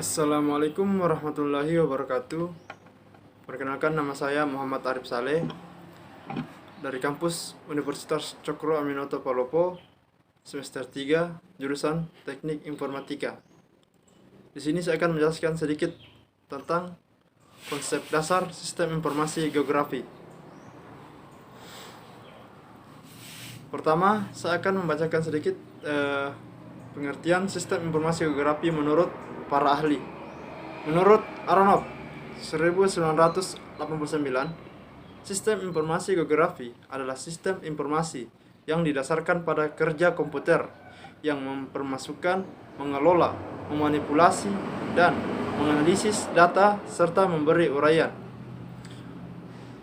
Assalamualaikum warahmatullahi wabarakatuh. Perkenalkan, nama saya Muhammad Arif Saleh dari kampus Universitas Cokro Aminoto Palopo, semester 3, jurusan Teknik Informatika. Di sini saya akan menjelaskan sedikit tentang konsep dasar sistem informasi geografi. Pertama, saya akan membacakan sedikit pengertian sistem informasi geografi menurut para ahli. Menurut Aronov 1989, sistem informasi geografi adalah sistem informasi yang didasarkan pada kerja komputer yang mempermasukkan, mengelola, memanipulasi, dan menganalisis data serta memberi uraian.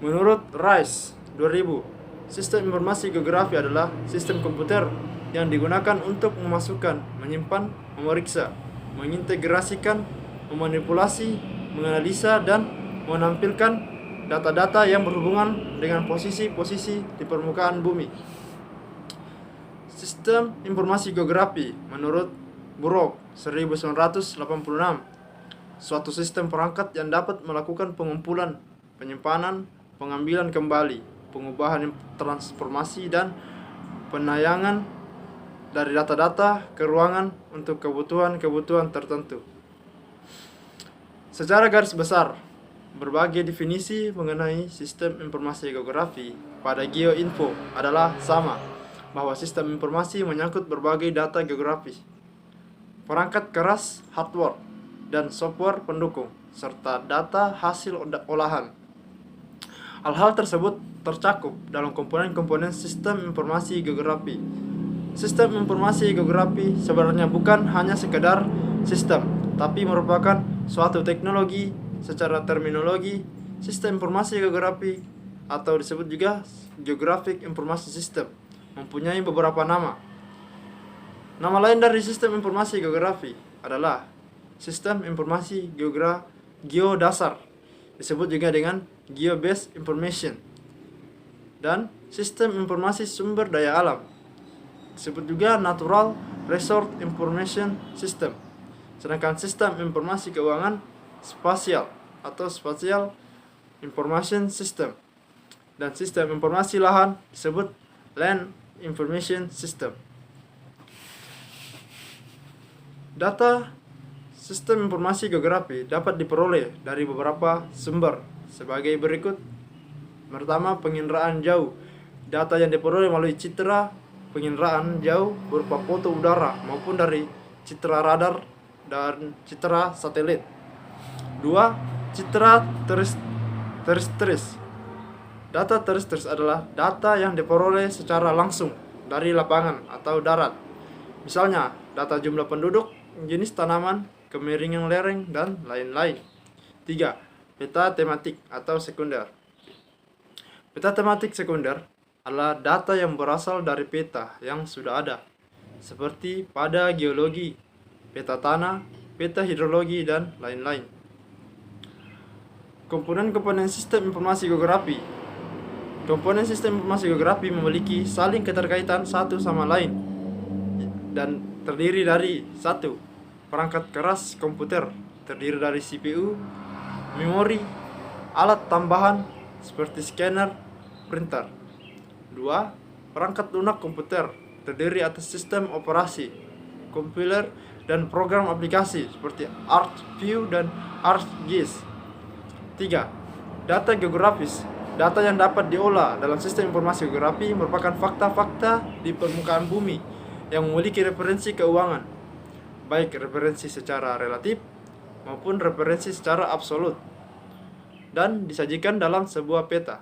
Menurut Rice 2000, sistem informasi geografi adalah sistem komputer yang digunakan untuk memasukkan, menyimpan, memeriksa, mengintegrasikan, memanipulasi, menganalisa, dan menampilkan data-data yang berhubungan dengan posisi-posisi di permukaan bumi. Sistem informasi geografi menurut Burrough 1986, suatu sistem perangkat yang dapat melakukan pengumpulan, penyimpanan, pengambilan kembali, pengubahan transformasi, dan penayangan dari data-data ke ruangan untuk kebutuhan-kebutuhan tertentu. Secara garis besar, berbagai definisi mengenai sistem informasi geografi pada GeoInfo adalah sama, bahwa sistem informasi menyangkut berbagai data geografis, perangkat keras, hardware, dan software pendukung, serta data hasil olahan. Hal-hal tersebut tercakup dalam komponen-komponen sistem informasi geografi. Sistem informasi geografi sebenarnya bukan hanya sekedar sistem, tapi merupakan suatu teknologi. Secara terminologi, sistem informasi geografi atau disebut juga Geographic Information System mempunyai beberapa nama. Nama lain dari sistem informasi geografi adalah sistem informasi geodasar, disebut juga dengan Geo-Based Information, dan sistem informasi sumber daya alam, disebut juga Natural Resource Information System. Sedangkan sistem informasi keuangan spasial atau Spatial Information System, dan sistem informasi lahan disebut Land Information System. Data sistem informasi geografi dapat diperoleh dari beberapa sumber sebagai berikut. Pertama, penginderaan jauh. Data yang diperoleh melalui citra penginderaan jauh berupa foto udara maupun dari citra radar dan citra satelit. 2. Citra terestris. Data terestris adalah data yang diperoleh secara langsung dari lapangan atau darat. Misalnya, data jumlah penduduk, jenis tanaman, kemiringan lereng, dan lain-lain. 3. Peta tematik atau sekunder. Peta tematik sekunder adalah data yang berasal dari peta yang sudah ada, seperti pada geologi, peta tanah, peta hidrologi, dan lain-lain. Komponen-komponen sistem informasi geografi. Komponen sistem informasi geografi memiliki saling keterkaitan satu sama lain dan terdiri dari 1. Perangkat keras komputer, terdiri dari CPU, memori, alat tambahan seperti scanner, printer. 2. Perangkat lunak komputer, terdiri atas sistem operasi, kompiler, dan program aplikasi seperti ArcView dan ArcGIS. 3. Data geografis. Data yang dapat diolah dalam sistem informasi geografi merupakan fakta-fakta di permukaan bumi yang memiliki referensi keuangan, baik referensi secara relatif maupun referensi secara absolut, dan disajikan dalam sebuah peta.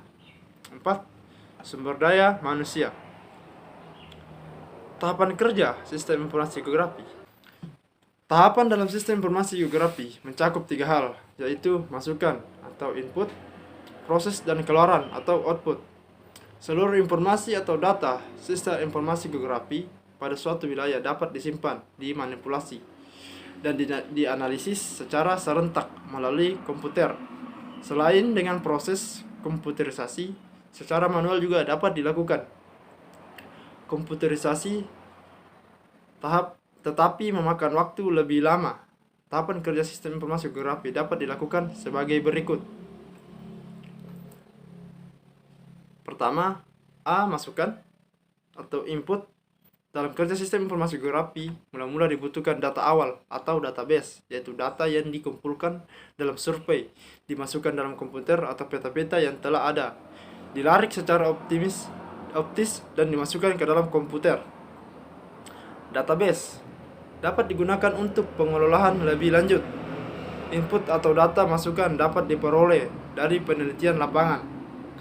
4. Sumber daya manusia. Tahapan kerja sistem informasi geografi. Tahapan dalam sistem informasi geografi mencakup 3 hal, yaitu masukan atau input, proses, dan keluaran atau output. Seluruh informasi atau data sistem informasi geografi pada suatu wilayah dapat disimpan, dimanipulasi, dan dianalisis secara serentak melalui komputer. Selain dengan proses komputerisasi, secara manual juga dapat dilakukan. Komputerisasi tahap tetapi memakan waktu lebih lama tahapan kerja sistem informasi geografi dapat dilakukan sebagai berikut. Pertama, A. Masukan atau input. Dalam kerja sistem informasi geografi, mula-mula dibutuhkan data awal atau database, yaitu data yang dikumpulkan dalam survei, dimasukkan dalam komputer atau peta-peta yang telah ada, dilarik secara optis dan dimasukkan ke dalam komputer. Database dapat digunakan untuk pengelolaan lebih lanjut. Input atau data masukan dapat diperoleh dari penelitian lapangan,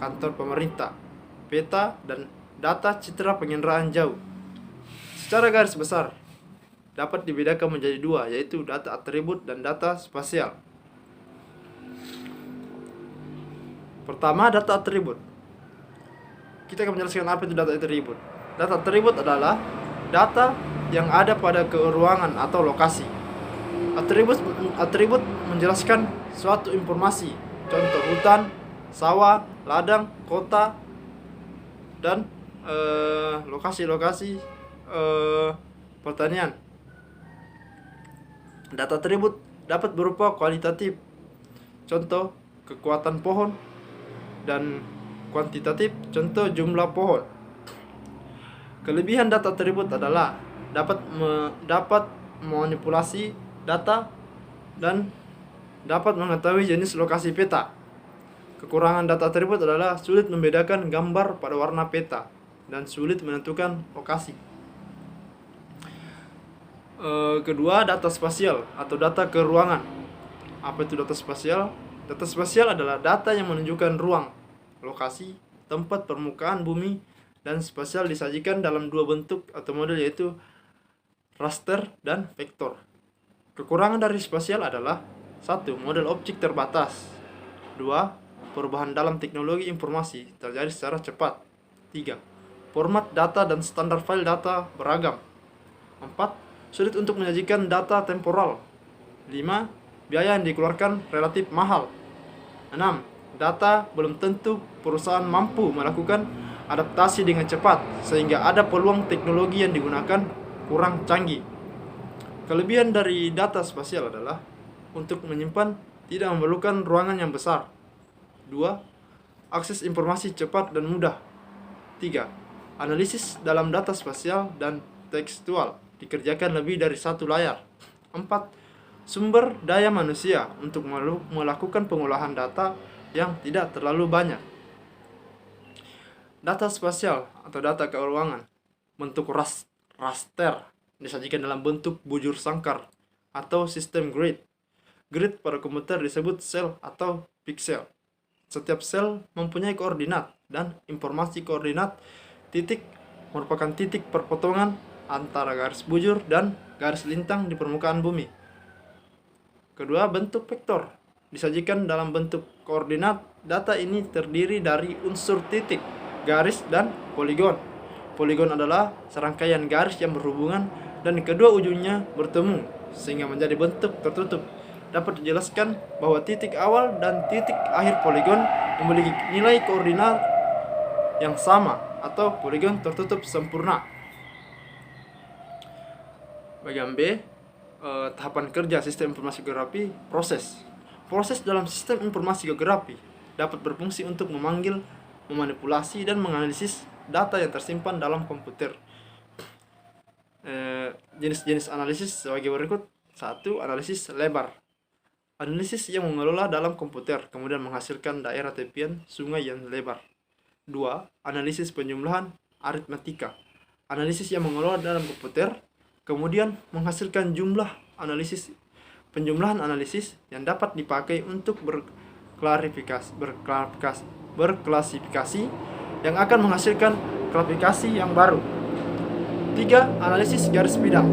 kantor pemerintah, peta, dan data citra penginderaan jauh. Secara garis besar, dapat dibedakan menjadi dua, yaitu data atribut dan data spasial. Pertama, data atribut. Kita akan menjelaskan apa itu data atribut. Data atribut adalah data yang ada pada ruangan atau lokasi. Atribut menjelaskan suatu informasi, contoh hutan, sawah, ladang, kota, dan lokasi-lokasi pertanian. Data atribut dapat berupa kualitatif, contoh kekuatan pohon, dan kuantitatif, contoh jumlah pohon. Kelebihan data atribut adalah dapat memanipulasi data dan dapat mengetahui jenis lokasi peta. Kekurangan data atribut adalah sulit membedakan gambar pada warna peta dan sulit menentukan lokasi. Kedua, data spasial atau data keruangan. Apa itu data spasial? Data spasial adalah data yang menunjukkan ruang, lokasi, tempat permukaan bumi, dan spasial disajikan dalam dua bentuk atau model, yaitu raster dan vektor. Kekurangan dari spasial adalah 1. Model objek terbatas. 2. Perubahan dalam teknologi informasi terjadi secara cepat. 3. Format data dan standar file data beragam. 4. Sulit untuk menyajikan data temporal. 5. Biaya yang dikeluarkan relatif mahal. 6. Data belum tentu perusahaan mampu melakukan adaptasi dengan cepat, sehingga ada peluang teknologi yang digunakan kurang canggih. Kelebihan dari data spasial adalah untuk menyimpan tidak memerlukan ruangan yang besar. 2. Akses informasi cepat dan mudah. 3. Analisis dalam data spasial dan tekstual dikerjakan lebih dari satu layar. 4. Sumber daya manusia untuk melakukan pengolahan data yang tidak terlalu banyak. Data spasial atau data keuangan bentuk raster disajikan dalam bentuk bujur sangkar atau sistem grid. Grid pada komputer disebut sel atau piksel. Setiap sel mempunyai koordinat, dan informasi koordinat titik merupakan titik perpotongan antara garis bujur dan garis lintang di permukaan bumi. Kedua, bentuk vektor disajikan dalam bentuk koordinat. Data ini terdiri dari unsur titik, garis, dan poligon. Poligon adalah serangkaian garis yang berhubungan dan kedua ujungnya bertemu sehingga menjadi bentuk tertutup. Dapat dijelaskan bahwa titik awal dan titik akhir poligon memiliki nilai koordinat yang sama atau poligon tertutup sempurna. Bagian B, tahapan kerja sistem informasi geografi. Proses dalam sistem informasi geografi dapat berfungsi untuk memanggil, memanipulasi, dan menganalisis data yang tersimpan dalam komputer. Jenis-jenis analisis sebagai berikut. 1. Analisis lebar. Analisis yang mengelola dalam komputer kemudian menghasilkan daerah tepian sungai yang lebar. 2. Analisis penjumlahan aritmatika. Analisis yang mengelola dalam komputer kemudian menghasilkan jumlah analisis penjumlahan analisis yang dapat dipakai untuk berklasifikasi yang akan menghasilkan klasifikasi yang baru. 3. Analisis garis bidang.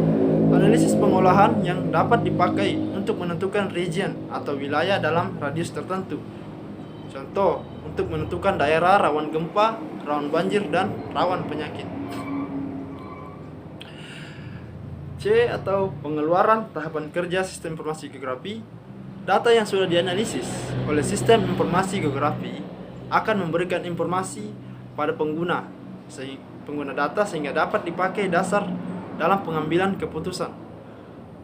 Analisis pengolahan yang dapat dipakai untuk menentukan region atau wilayah dalam radius tertentu. Contoh, untuk menentukan daerah rawan gempa, rawan banjir, dan rawan penyakit. C atau pengeluaran tahapan kerja sistem informasi geografi. Data yang sudah dianalisis oleh sistem informasi geografi akan memberikan informasi pada pengguna data sehingga dapat dipakai dasar dalam pengambilan keputusan.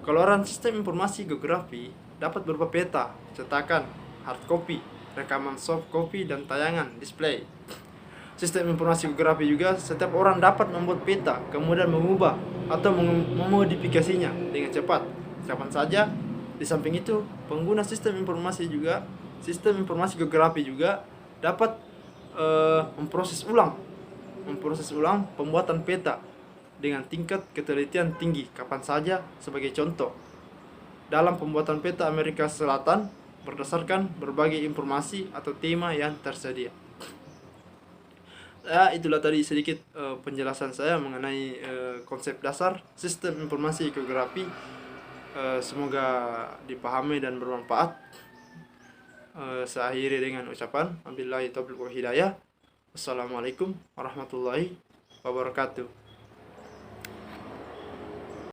Keluaran sistem informasi geografi dapat berupa peta, cetakan, hard copy, rekaman soft copy, dan tayangan display. Sistem informasi geografi juga setiap orang dapat membuat peta, kemudian mengubah atau memodifikasinya dengan cepat, kapan saja. Di samping itu, pengguna sistem informasi geografi juga dapat memproses ulang pembuatan peta dengan tingkat ketelitian tinggi kapan saja. Sebagai contoh, dalam pembuatan peta Amerika Selatan berdasarkan berbagai informasi atau tema yang tersedia. Ya, itulah tadi sedikit penjelasan saya mengenai konsep dasar sistem informasi geografi. Semoga dipahami dan bermanfaat. Saya akhiri dengan ucapan wabillahi taufiq wal hidayah. Wassalamualaikum warahmatullahi wabarakatuh.